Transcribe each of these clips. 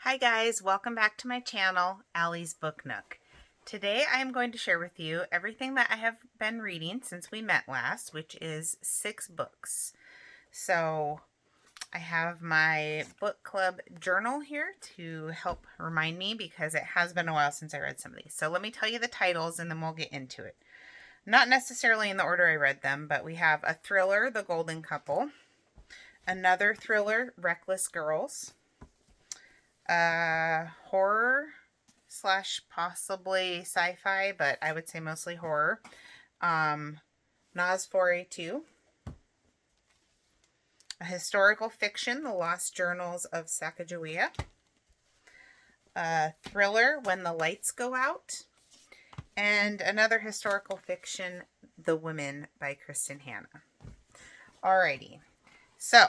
Hi guys, welcome back to my channel, Allie's Book Nook. Today I am going to share with you everything that I have been reading since we met last, which is 6 books. So I have my book club journal here to help remind me because it has been a while since I read some of these. So let me tell you the titles and then we'll get into it. Not necessarily in the order I read them, but we have a thriller, The Golden Couple, another thriller, Reckless Girls, horror slash possibly sci-fi, but I would say mostly horror. Nas 4A2. A historical fiction, The Lost Journals of Sacagawea. A thriller, When the Lights Go Out. And another historical fiction, The Women by Kristen Hannah. Alrighty, so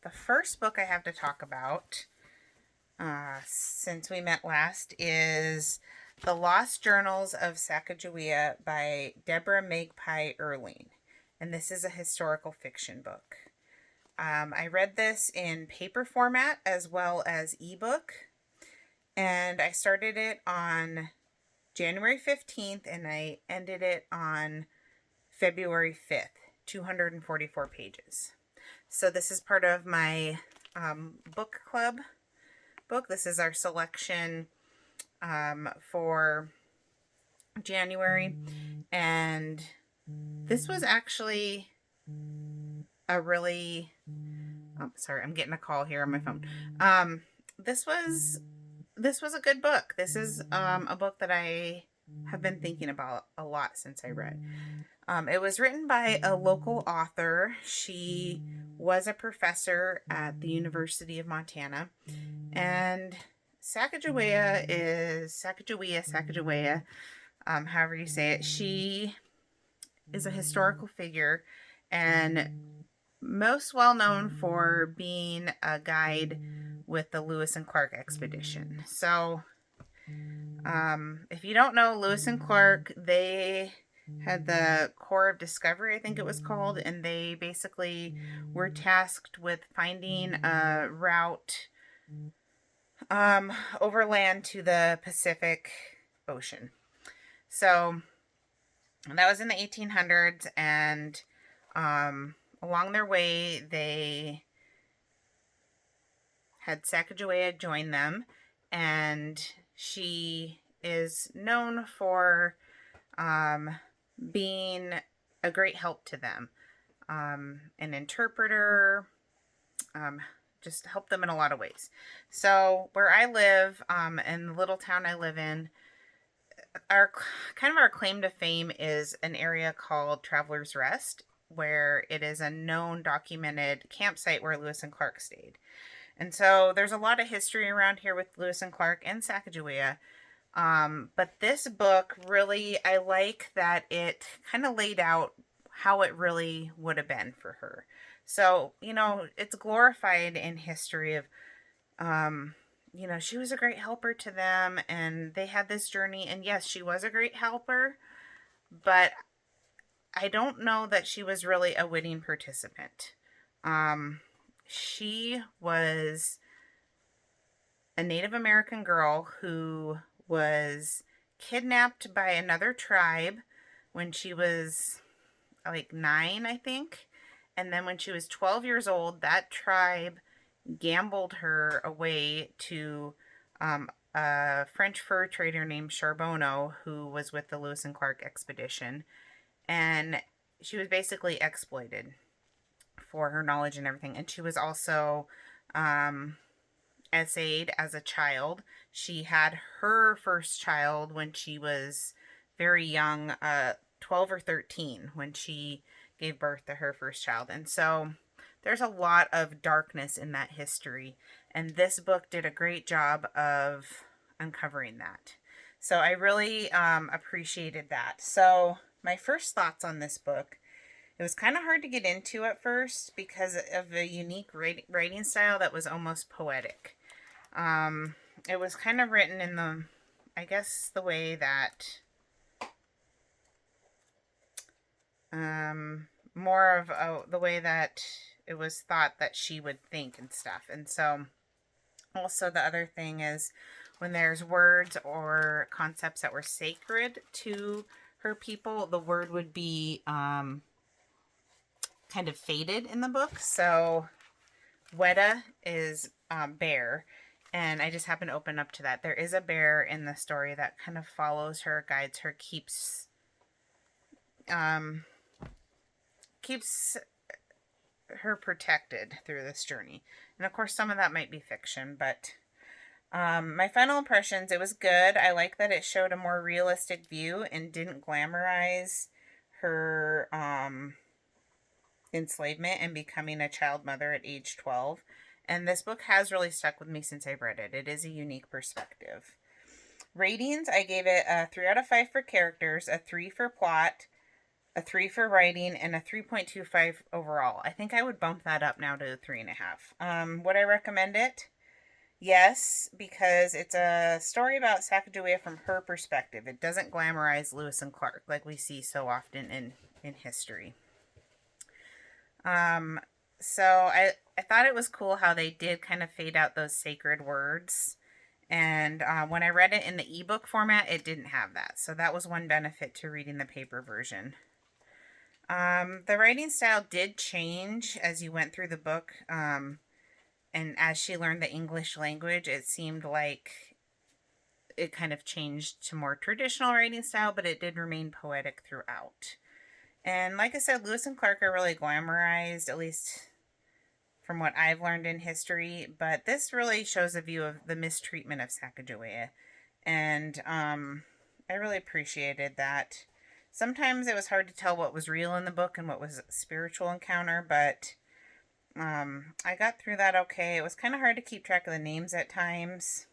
the first book I have to talk about since we met last is The Lost Journals of Sacagawea by Deborah Magpie Erling. And this is a historical fiction book. I read this in paper format as well as ebook. And I started it on January 15th and I ended it on February 5th, 244 pages. So this is part of my book club book. This is our selection for January, and this was actually a really sorry, I'm getting a call here on my phone. This was a good book. This is a book that I have been thinking about a lot since I read. It was written by a local author. She was a professor at the University of Montana. And Sacagawea, however you say it. She is a historical figure and most well known for being a guide with the Lewis and Clark expedition. So, if you don't know Lewis and Clark, they had the Corps of Discovery, I think it was called, and they basically were tasked with finding a route overland to the Pacific Ocean. So that was in the 1800s, and along their way they had Sacagawea join them, and she is known for being a great help to them. An interpreter, just help them in a lot of ways. So where I live, in the little town I live in, our claim to fame is an area called Traveler's Rest, where it is a known documented campsite where Lewis and Clark stayed. And so there's a lot of history around here with Lewis and Clark and Sacagawea. But this book really, I like that it kind of laid out how it really would have been for her. So, it's glorified in history of, she was a great helper to them and they had this journey. And yes, she was a great helper, but I don't know that she was really a winning participant. She was a Native American girl who was kidnapped by another tribe when she was like 9, I think. And then when she was 12 years old, that tribe gambled her away to a French fur trader named Charbonneau, who was with the Lewis and Clark expedition. And she was basically exploited for her knowledge and everything. And she was also essayed as a child. She had her first child when she was very young, 12 or 13, when she gave birth to her first child. And so there's a lot of darkness in that history. And this book did a great job of uncovering that. So I really appreciated that. So my first thoughts on this book, it was kind of hard to get into at first because of a unique writing style that was almost poetic. It was kind of written in the way that more of the way that it was thought that she would think and stuff. And so also the other thing is when there's words or concepts that were sacred to her people, the word would be kind of faded in the book. So Weta is bear, and I just happened to open up to that. There is a bear in the story that kind of follows her, guides her, keeps her protected through this journey. And of course, some of that might be fiction, but my final impressions, it was good. I like that it showed a more realistic view and didn't glamorize her enslavement and becoming a child mother at age 12. And this book has really stuck with me since I read it. It is a unique perspective. Ratings, I gave it a 3 out of 5 for characters, a 3 for plot, a 3 for writing, and a 3.25 overall. I think I would bump that up now to a 3.5. Would I recommend it? Yes, because it's a story about Sacagawea from her perspective. It doesn't glamorize Lewis and Clark like we see so often in history. So I thought it was cool how they did kind of fade out those sacred words. And when I read it in the ebook format, it didn't have that. So that was one benefit to reading the paper version. The writing style did change as you went through the book. And as she learned the English language, it seemed like it kind of changed to more traditional writing style, but it did remain poetic throughout. And like I said, Lewis and Clark are really glamorized, at least from what I've learned in history. But this really shows a view of the mistreatment of Sacagawea. And I really appreciated that. Sometimes it was hard to tell what was real in the book and what was a spiritual encounter, but I got through that okay. It was kind of hard to keep track of the names at times.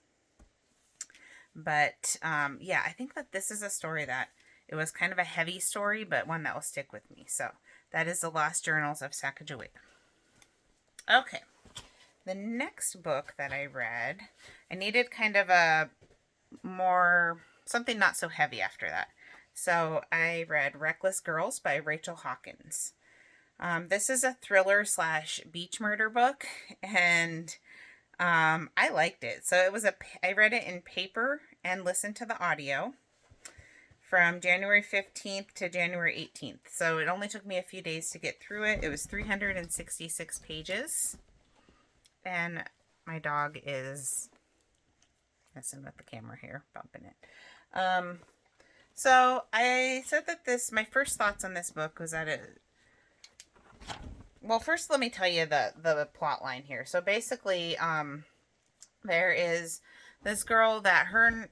But yeah, I think that this is a story that it was kind of a heavy story, but one that will stick with me. So that is The Lost Journals of Sacagawea. Okay, the next book that I read, I needed kind of a more, something not so heavy after that. So I read Reckless Girls by Rachel Hawkins. This is a thriller / beach murder book, and I liked it. So I read it in paper and listened to the audio from January 15th to January 18th. So it only took me a few days to get through it. It was 366 pages. And my dog is messing with the camera here, bumping it. So I said that my first thoughts on this book was that well, first let me tell you the plot line here. So basically, there is this girl that her and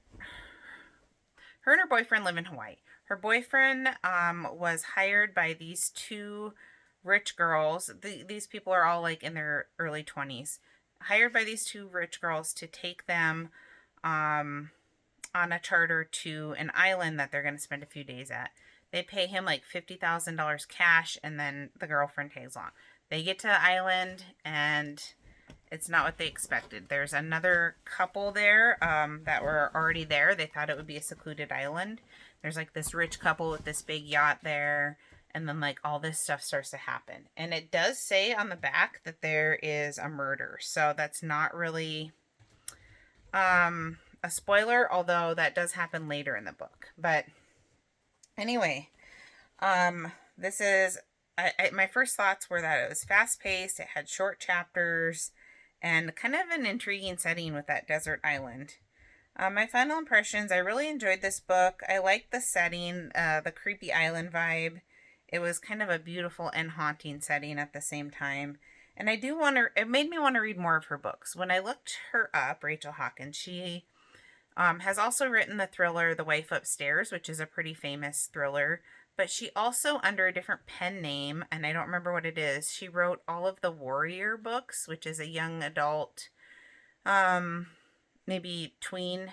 her boyfriend live in Hawaii. Her boyfriend was hired by these two rich girls. These people are all like in their early 20s. Hired by these two rich girls to take them on a charter to an island that they're going to spend a few days at. They pay him like $50,000 cash, and then the girlfriend tags along. They get to the island, and it's not what they expected. There's another couple there that were already there. They thought it would be a secluded island. There's like this rich couple with this big yacht there, and then like all this stuff starts to happen. And it does say on the back that there is a murder. So that's not really a spoiler, although that does happen later in the book. But anyway, this is, my first thoughts were that it was fast-paced, it had short chapters, and kind of an intriguing setting with that desert island. My final impressions, I really enjoyed this book. I liked the setting, the creepy island vibe. It was kind of a beautiful and haunting setting at the same time. And it made me want to read more of her books. When I looked her up, Rachel Hawkins, she has also written the thriller The Wife Upstairs, which is a pretty famous thriller. But she also, under a different pen name, and I don't remember what it is, she wrote all of the Warrior books, which is a young adult, maybe tween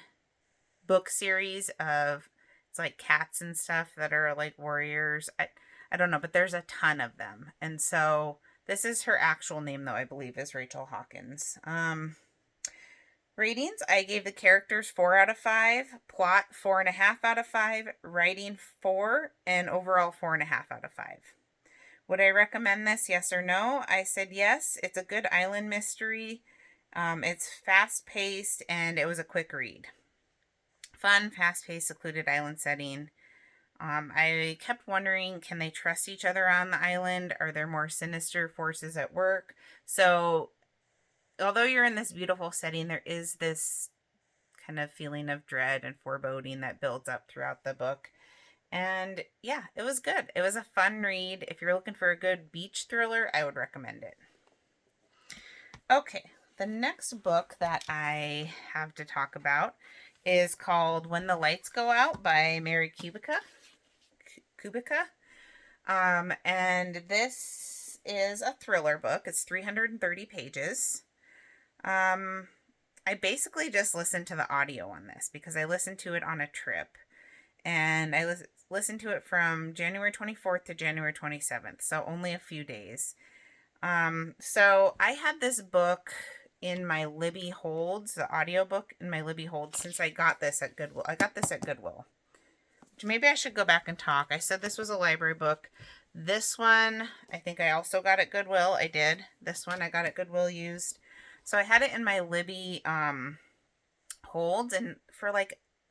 book series of, it's like cats and stuff that are like warriors. I don't know, but there's a ton of them. And so this is her actual name, though, I believe, is Rachel Hawkins. Ratings, I gave the characters 4 out of 5, plot 4.5 out of 5, writing 4, and overall 4.5 out of 5. Would I recommend this? Yes or no? I said yes. It's a good island mystery. It's fast paced and it was a quick read. Fun, fast paced, secluded island setting. I kept wondering, can they trust each other on the island? Are there more sinister forces at work? So, although you're in this beautiful setting, there is this kind of feeling of dread and foreboding that builds up throughout the book. And yeah, it was good. It was a fun read. If you're looking for a good beach thriller, I would recommend it. Okay, the next book that I have to talk about is called When the Lights Go Out by Mary Kubica. And this is a thriller book. It's 330 pages. I basically just listened to the audio on this because I listened to it on a trip. And I listened to it from January 24th to January 27th, so only a few days. So I had this book in my Libby Holds, the audiobook in my Libby Holds, since I got this at Goodwill. I got this at Goodwill. Maybe I should go back and talk. I said this was a library book. This one, I think I also got at Goodwill. I did. This one I got at Goodwill used. So I had it in my Libby Holds, and for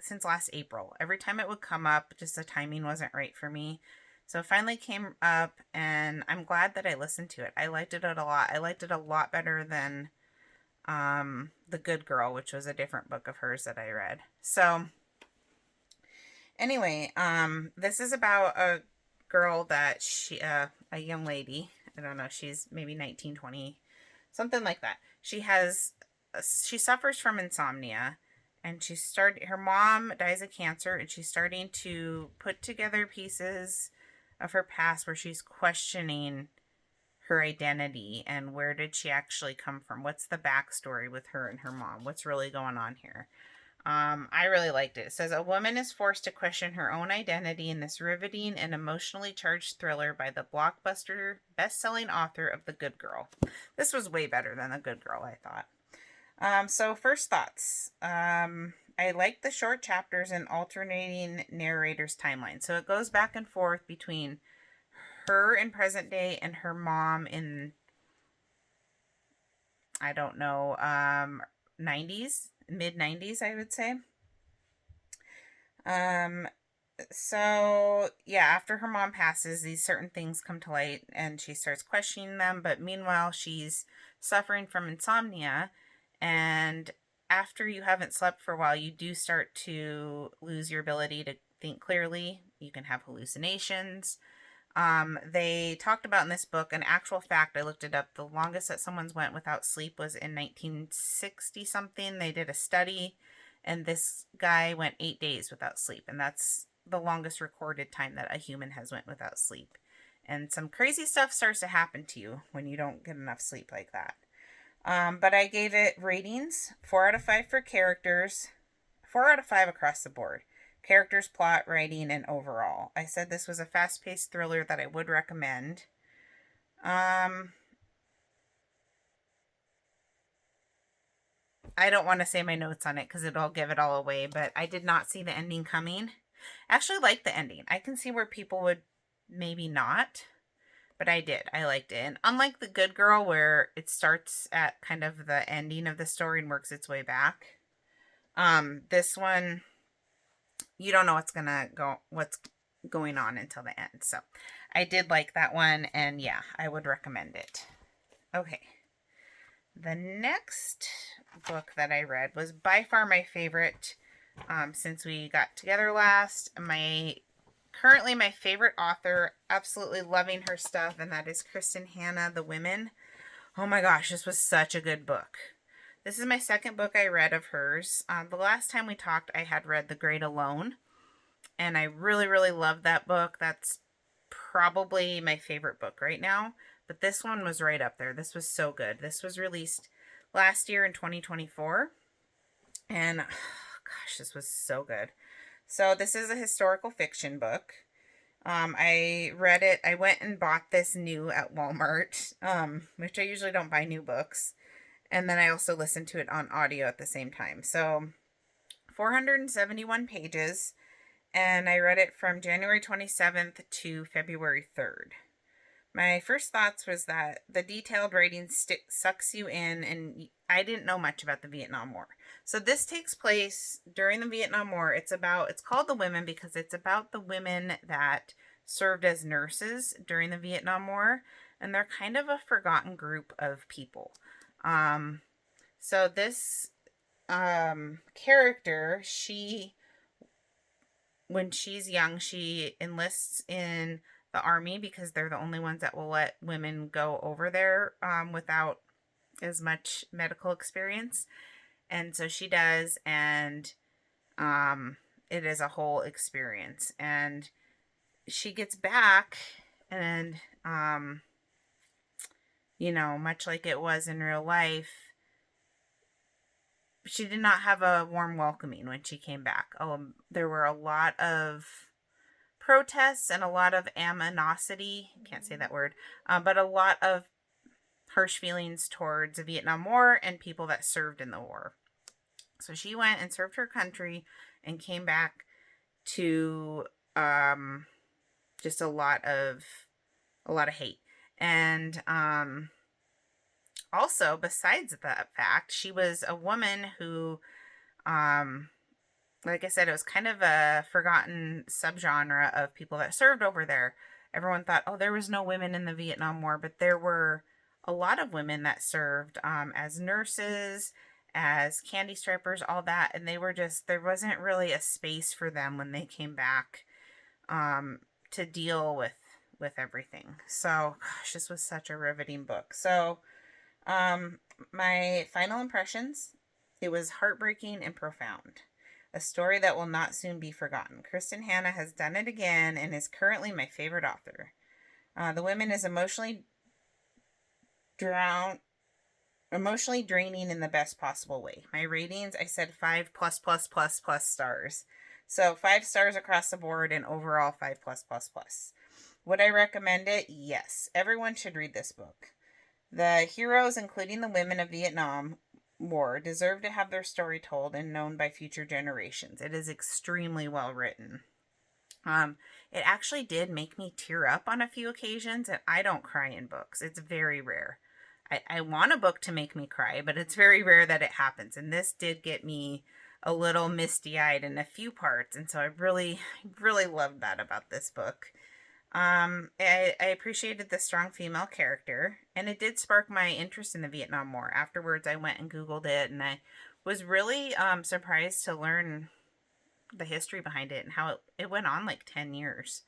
since last April. Every time it would come up, just the timing wasn't right for me. So it finally came up, and I'm glad that I listened to it. I liked it a lot. I liked it a lot better than The Good Girl, which was a different book of hers that I read. So anyway, this is about a girl that a young lady, I don't know, she's maybe 19, 20, something like that. She suffers from insomnia. And her mom dies of cancer, and she's starting to put together pieces of her past where she's questioning her identity and where did she actually come from? What's the backstory with her and her mom? What's really going on here? I really liked it. It says, a woman is forced to question her own identity in this riveting and emotionally charged thriller by the blockbuster best-selling author of The Good Girl. This was way better than The Good Girl, I thought. So first thoughts. I like the short chapters and alternating narrators' timeline. So it goes back and forth between her in present day and her mom in, I don't know, 90s, mid 90s, I would say. So yeah, after her mom passes, these certain things come to light and she starts questioning them. But meanwhile, she's suffering from insomnia. And after you haven't slept for a while, you do start to lose your ability to think clearly. You can have hallucinations. They talked about in this book, an actual fact, I looked it up, the longest that someone's went without sleep was in 1960 something. They did a study, and this guy went 8 days without sleep, and that's the longest recorded time that a human has went without sleep. And some crazy stuff starts to happen to you when you don't get enough sleep like that. But I gave it ratings, 4 out of 5 for characters, 4 out of 5 across the board. Characters, plot, writing, and overall. I said this was a fast-paced thriller that I would recommend. I don't want to say my notes on it because it'll give it all away, but I did not see the ending coming. I actually liked the ending. I can see where people would maybe not. But I did. I liked it. And unlike The Good Girl, where it starts at kind of the ending of the story and works its way back, this one, you don't know what's going on until the end. So I did like that one, and yeah, I would recommend it. Okay. The next book that I read was by far my favorite since we got together last. Currently my favorite author, absolutely loving her stuff, and that is Kristen Hannah, The Women. Oh my gosh, this was such a good book. This is my second book I read of hers. The last time we talked, I had read The Great Alone, and I really, really loved that book. That's probably my favorite book right now, but this one was right up there. This was so good. This was released last year in 2024, and gosh, this was so good. So this is a historical fiction book. I read it. I went and bought this new at Walmart, which I usually don't buy new books. And then I also listened to it on audio at the same time. So 471 pages. And I read it from January 27th to February 3rd. My first thoughts was that the detailed writing sucks you in, and I didn't know much about the Vietnam War. So this takes place during the Vietnam War. It's called The Women because it's about the women that served as nurses during the Vietnam War, and they're kind of a forgotten group of people. Um, so this character, when she's young, she enlists in the army because they're the only ones that will let women go over there without as much medical experience. And so she does, and it is a whole experience. And she gets back, and, much like it was in real life, she did not have a warm welcoming when she came back. There were a lot of protests and a lot of animosity. Can't say that word, but a lot of harsh feelings towards the Vietnam War and people that served in the war. So she went and served her country and came back to just a lot of hate. And also, besides that fact, she was a woman who, like I said, it was kind of a forgotten subgenre of people that served over there. Everyone thought, oh, there was no women in the Vietnam War, but there were a lot of women that served as nurses, as candy strippers, all that. And there wasn't really a space for them when they came back to deal with everything. So, gosh, this was such a riveting book. So, my final impressions, it was heartbreaking and profound. A story that will not soon be forgotten. Kristen Hannah has done it again and is currently my favorite author. The Women is emotionally draining in the best possible way. My ratings, I said 5 plus plus plus plus stars. So 5 stars across the board and overall 5 plus plus plus. Would I recommend it? Yes. Everyone should read this book. The heroes, including the women of Vietnam War, deserve to have their story told and known by future generations. It is extremely well written. It actually did make me tear up on a few occasions, and I don't cry in books. It's very rare. I want a book to make me cry, but it's very rare that it happens. And this did get me a little misty-eyed in a few parts, and so I really, really loved that about this book. I appreciated the strong female character, and it did spark my interest in the Vietnam War. Afterwards, I went and Googled it, and I was really surprised to learn the history behind it and how it went on like 10 years.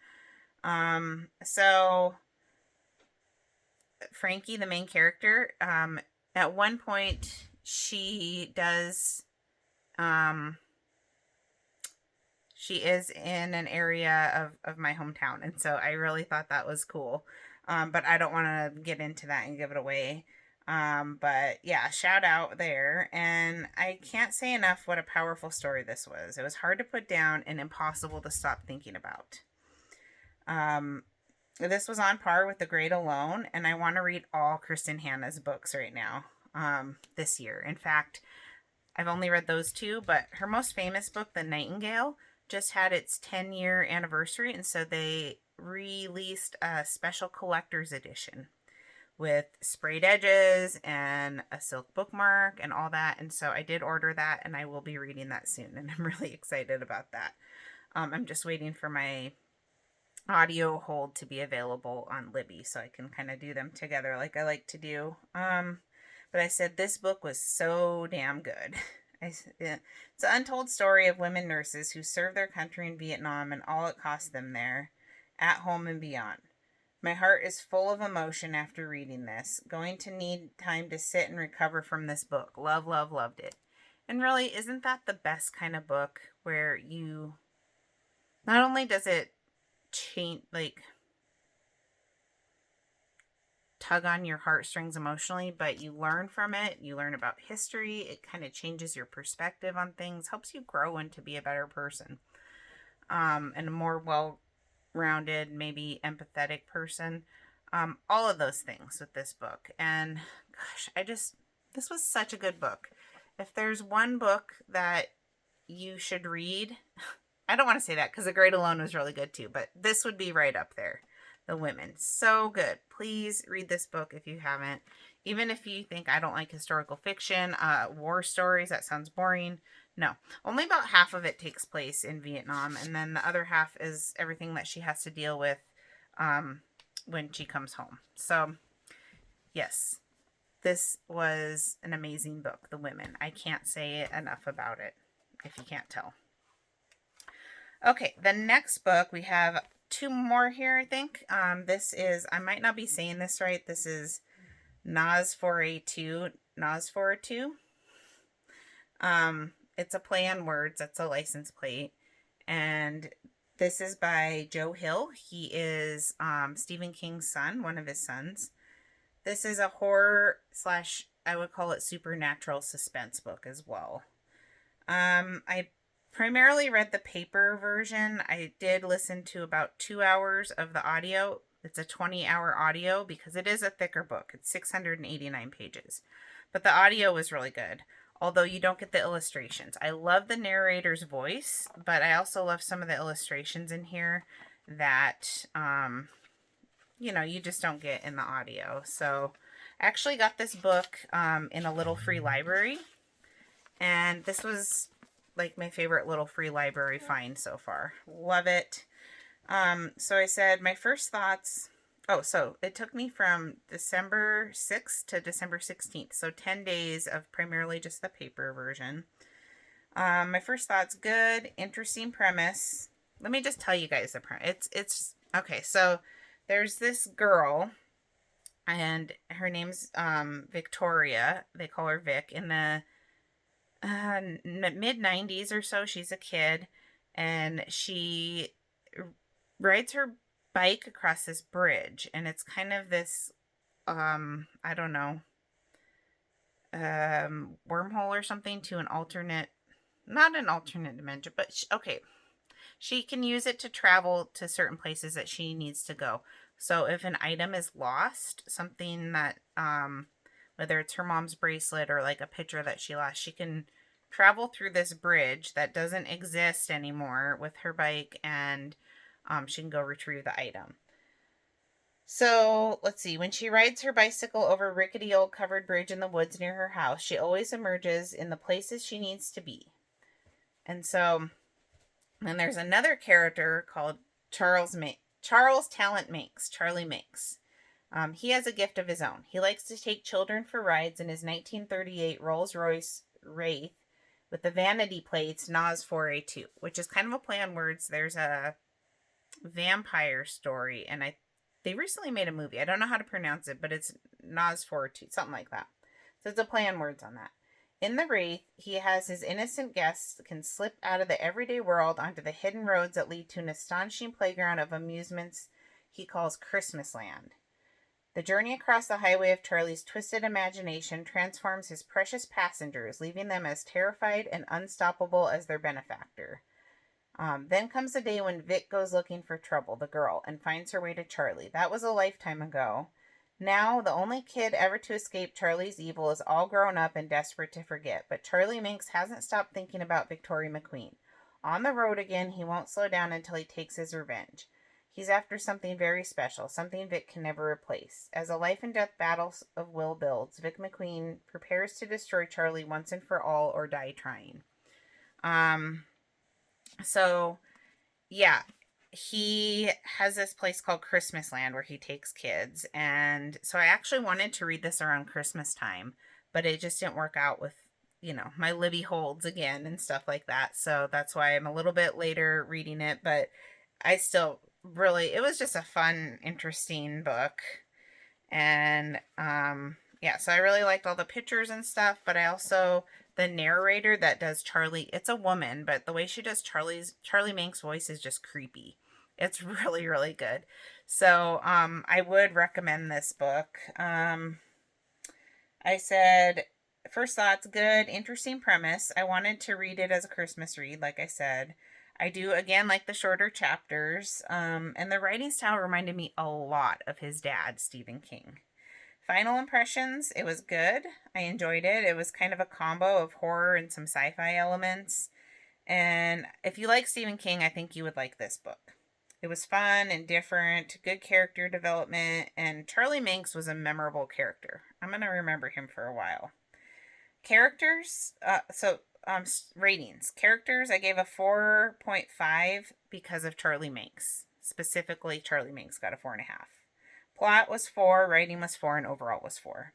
So Frankie, the main character, at one point she is in an area of my hometown, and so I really thought that was cool. But I don't want to get into that and give it away. But yeah, shout out there. And I can't say enough what a powerful story this was. It was hard to put down and impossible to stop thinking about. This was on par with The Great Alone, and I want to read all Kristen Hannah's books right now this year. In fact, I've only read those 2, but her most famous book, The Nightingale, just had its 10-year anniversary, and so they released a special collector's edition with sprayed edges and a silk bookmark and all that. And so I did order that, and I will be reading that soon, and I'm really excited about that. I'm just waiting for my audio hold to be available on Libby so I can kind of do them together like I like to do. But I said this book was so damn good. It's an untold story of women nurses who served their country in Vietnam and all it cost them there, at home and beyond. My heart is full of emotion after reading this. Going to need time to sit and recover from this book. Love, love, loved it. And really, isn't that the best kind of book where you, not only does it change, tug on your heartstrings emotionally, but you learn from it. You learn about history. It kind of changes your perspective on things, helps you grow and to be a better person, and a more well-rounded, maybe empathetic person. All of those things with this book. And gosh, this was such a good book. If there's one book that you should read, I don't want to say that because The Great Alone was really good too, but this would be right up there. The Women. So good. Please read this book if you haven't. Even if you think I don't like historical fiction, war stories, that sounds boring. No, only about half of it takes place in Vietnam, and then the other half is everything that she has to deal with when she comes home. So, yes, this was an amazing book, The Women. I can't say enough about it, if you can't tell. Okay, the next book, we have two more here, I think. This is, I might not be saying this right. This is Nas 4A2. Nas 4A2. It's a play on words. That's a license plate. And this is by Joe Hill. He is Stephen King's son, one of his sons. This is a horror slash, I would call it supernatural suspense book as well. I primarily read the paper version. I did listen to about 2 hours of the audio. It's a 20-hour audio because it is a thicker book. It's 689 pages. But the audio was really good, although you don't get the illustrations. I love the narrator's voice, but I also love some of the illustrations in here that, you just don't get in the audio. So I actually got this book in a little free library, and this was like my favorite little free library find so far. Love it. So I said my first thoughts. Oh, so it took me from December 6th to December 16th. So 10 days of primarily just the paper version. My first thoughts, good, interesting premise. Let me just tell you guys the premise. It's okay. So there's this girl, and her name's Victoria. They call her Vic. In the mid 90s or so, she's a kid, and she rides her bike across this bridge, and it's kind of this I don't know, wormhole or something to an alternate, not an alternate dimension, but okay, she can use it to travel to certain places that she needs to go. So if an item is lost, something that whether it's her mom's bracelet or like a picture that she lost, she can travel through this bridge that doesn't exist anymore with her bike, and she can go retrieve the item. So let's see. When she rides her bicycle over a rickety old covered bridge in the woods near her house, she always emerges in the places she needs to be. And so then there's another character called Charles Talent Manx, Charlie Manx. He has a gift of his own. He likes to take children for rides in his 1938 Rolls-Royce Wraith with the vanity plates Nas 4A2, which is kind of a play on words. There's a vampire story, and they recently made a movie. I don't know how to pronounce it, but it's Nas 4A2, something like that. So it's a play on words on that. In the Wraith, he has his innocent guests can slip out of the everyday world onto the hidden roads that lead to an astonishing playground of amusements he calls Christmas Land. The journey across the highway of Charlie's twisted imagination transforms his precious passengers, leaving them as terrified and unstoppable as their benefactor. Then comes the day when Vic goes looking for Trouble, the girl, and finds her way to Charlie. That was a lifetime ago. Now, the only kid ever to escape Charlie's evil is all grown up and desperate to forget, but Charlie Minx hasn't stopped thinking about Victoria McQueen. On the road again, he won't slow down until he takes his revenge. He's after something very special, something Vic can never replace. As a life and death battle of will builds, Vic McQueen prepares to destroy Charlie once and for all or die trying. So, yeah, he has this place called Christmas Land where he takes kids. And so I actually wanted to read this around Christmas time, but it just didn't work out with, my Libby holds again and stuff like that. So that's why I'm a little bit later reading it, but I still really, it was just a fun, interesting book. And, yeah, so I really liked all the pictures and stuff, but I also, the narrator that does Charlie, it's a woman, but the way she does Charlie Manx voice is just creepy. It's really, really good. So, I would recommend this book. I said, first thoughts, good, interesting premise. I wanted to read it as a Christmas read, like I said. I do, again, like the shorter chapters. And the writing style reminded me a lot of his dad, Stephen King. Final impressions, it was good. I enjoyed it. It was kind of a combo of horror and some sci-fi elements. And if you like Stephen King, I think you would like this book. It was fun and different, good character development, and Charlie Minx was a memorable character. I'm going to remember him for a while. Characters, ratings. Characters, I gave a 4.5 because of Charlie Minx. Specifically, Charlie Minx got a 4.5. Plot was 4, writing was 4, and overall was 4.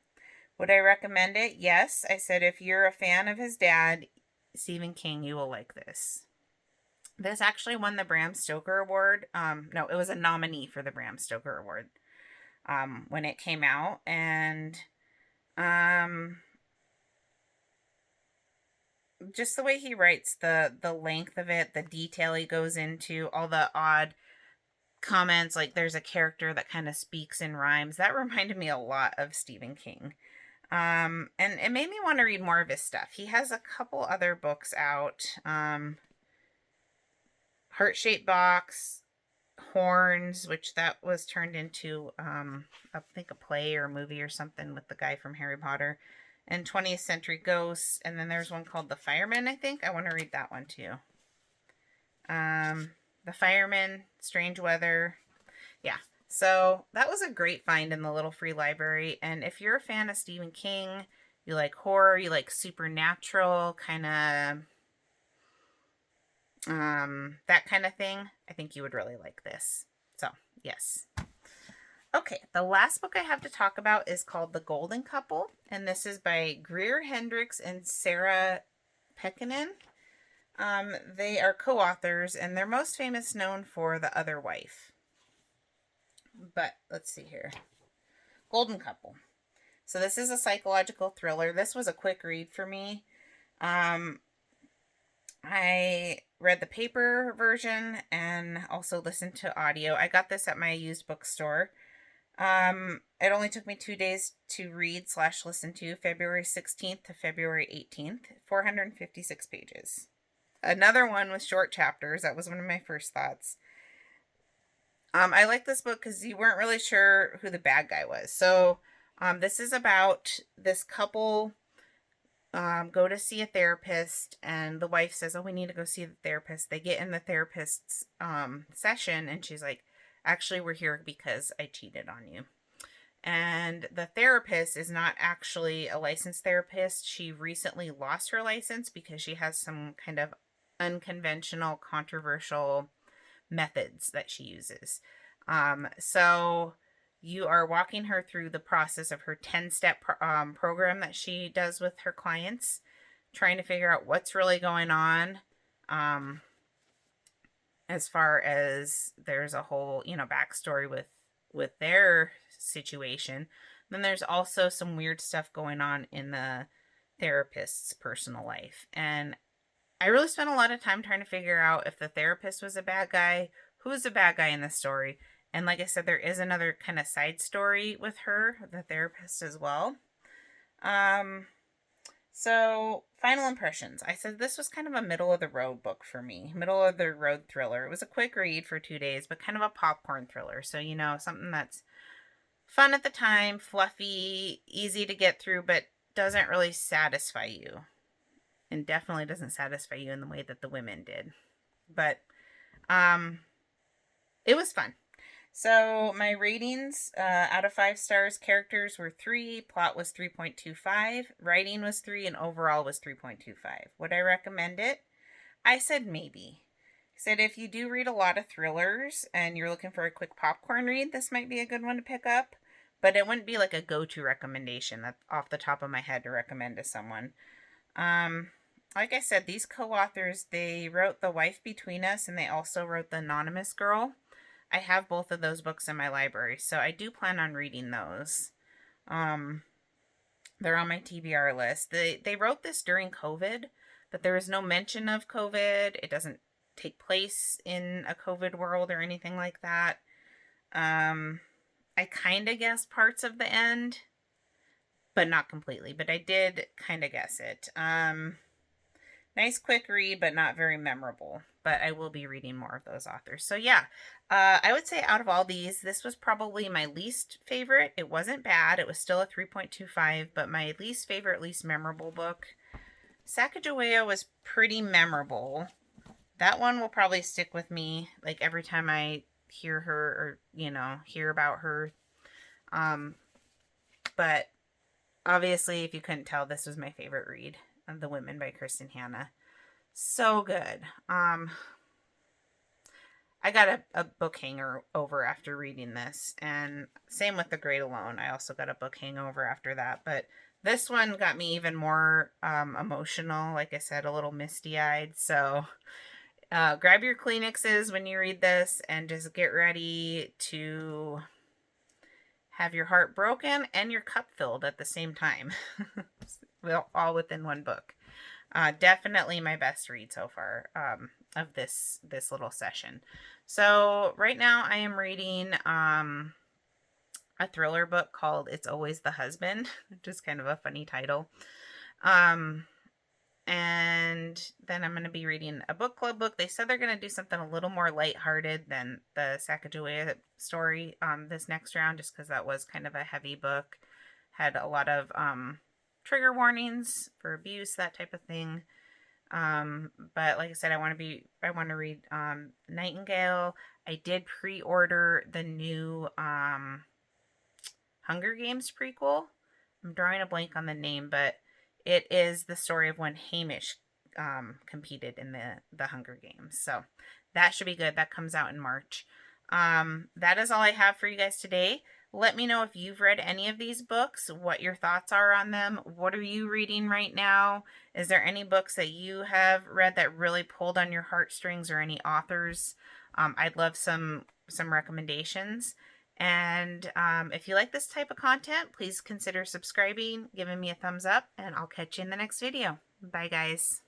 Would I recommend it? Yes. I said if you're a fan of his dad, Stephen King, you will like this. This actually won the Bram Stoker Award. No, it was a nominee for the Bram Stoker Award when it came out. And just the way he writes, the length of it, the detail he goes into, all the odd comments, like there's a character that kind of speaks in rhymes. That reminded me a lot of Stephen King. And it made me want to read more of his stuff. He has a couple other books out. Heart-Shaped Box, Horns, which that was turned into, I think a play or a movie or something with the guy from Harry Potter, and 20th Century Ghosts, and then there's one called The Fireman, I think. I want to read that one too. The Fireman, Strange Weather. Yeah, so that was a great find in the little free library, and if you're a fan of Stephen King, you like horror, you like supernatural, kind of that kind of thing, I think you would really like this. So, yes. Okay, the last book I have to talk about is called The Golden Couple, and this is by Greer Hendricks and Sarah Pekkanen. They are co-authors, and they're most famous known for The Other Wife. But, let's see here. Golden Couple. So this is a psychological thriller. This was a quick read for me. I read the paper version and also listened to audio. I got this at my used bookstore. It only took me 2 days to read / listen to, February 16th to February 18th, 456 pages. Another one with short chapters. That was one of my first thoughts. I like this book because you weren't really sure who the bad guy was. So, this is about this couple go to see a therapist, and the wife says, oh, we need to go see the therapist. They get in the therapist's session, and she's like, actually, we're here because I cheated on you. And the therapist is not actually a licensed therapist. She recently lost her license because she has some kind of unconventional, controversial methods that she uses. So you are walking her through the process of her 10-step program that she does with her clients, trying to figure out what's really going on. As far as there's a whole, backstory with their situation. Then there's also some weird stuff going on in the therapist's personal life. And I really spent a lot of time trying to figure out if the therapist was a bad guy, who's the bad guy in this story. And like I said, there is another kind of side story with her, the therapist, as well. So, final impressions. I said this was kind of a middle-of-the-road book for me. Middle-of-the-road thriller. It was a quick read for 2 days, but kind of a popcorn thriller. So, something that's fun at the time, fluffy, easy to get through, but doesn't really satisfy you. And definitely doesn't satisfy you in the way that the women did. But, it was fun. So my ratings, out of 5 stars, characters were 3, plot was 3.25, writing was 3, and overall was 3.25. Would I recommend it? I said maybe. I said if you do read a lot of thrillers and you're looking for a quick popcorn read, this might be a good one to pick up. But it wouldn't be like a go-to recommendation that's off the top of my head to recommend to someone. Like I said, these co-authors, they wrote The Wife Between Us, and they also wrote The Anonymous Girl. I have both of those books in my library, so I do plan on reading those. They're on my TBR list. They wrote this during COVID, but there was no mention of COVID. It doesn't take place in a COVID world or anything like that. I kind of guessed parts of the end, but not completely. But I did kind of guess it. Nice quick read, but not very memorable. But I will be reading more of those authors. So yeah, I would say out of all these, this was probably my least favorite. It wasn't bad. It was still a 3.25, but my least favorite, least memorable book. Sacagawea was pretty memorable. That one will probably stick with me. Like every time I hear her or, hear about her. But obviously, if you couldn't tell, this was my favorite read of The Women by Kristen Hannah. So good. I got a book hangover after reading this, and same with The Great Alone. I also got a book hangover after that, but this one got me even more emotional. Like I said, a little misty eyed. So grab your Kleenexes when you read this and just get ready to have your heart broken and your cup filled at the same time. Well, all within one book. Definitely my best read so far of this little session. So right now I am reading a thriller book called It's Always the Husband, which is kind of a funny title. And then I'm going to be reading a book club book. They said they're going to do something a little more lighthearted than the Sacagawea story this next round, just because that was kind of a heavy book. Had a lot of trigger warnings for abuse, that type of thing. But like I said, I want to read Nightingale. I did pre-order the new Hunger Games prequel. I'm drawing a blank on the name, but it is the story of when Hamish competed in the Hunger Games. So that should be good. That comes out in March. That is all I have for you guys today. Let me know if you've read any of these books, what your thoughts are on them. What are you reading right now? Is there any books that you have read that really pulled on your heartstrings, or any authors? I'd love some recommendations. And if you like this type of content, please consider subscribing, giving me a thumbs up, and I'll catch you in the next video. Bye, guys.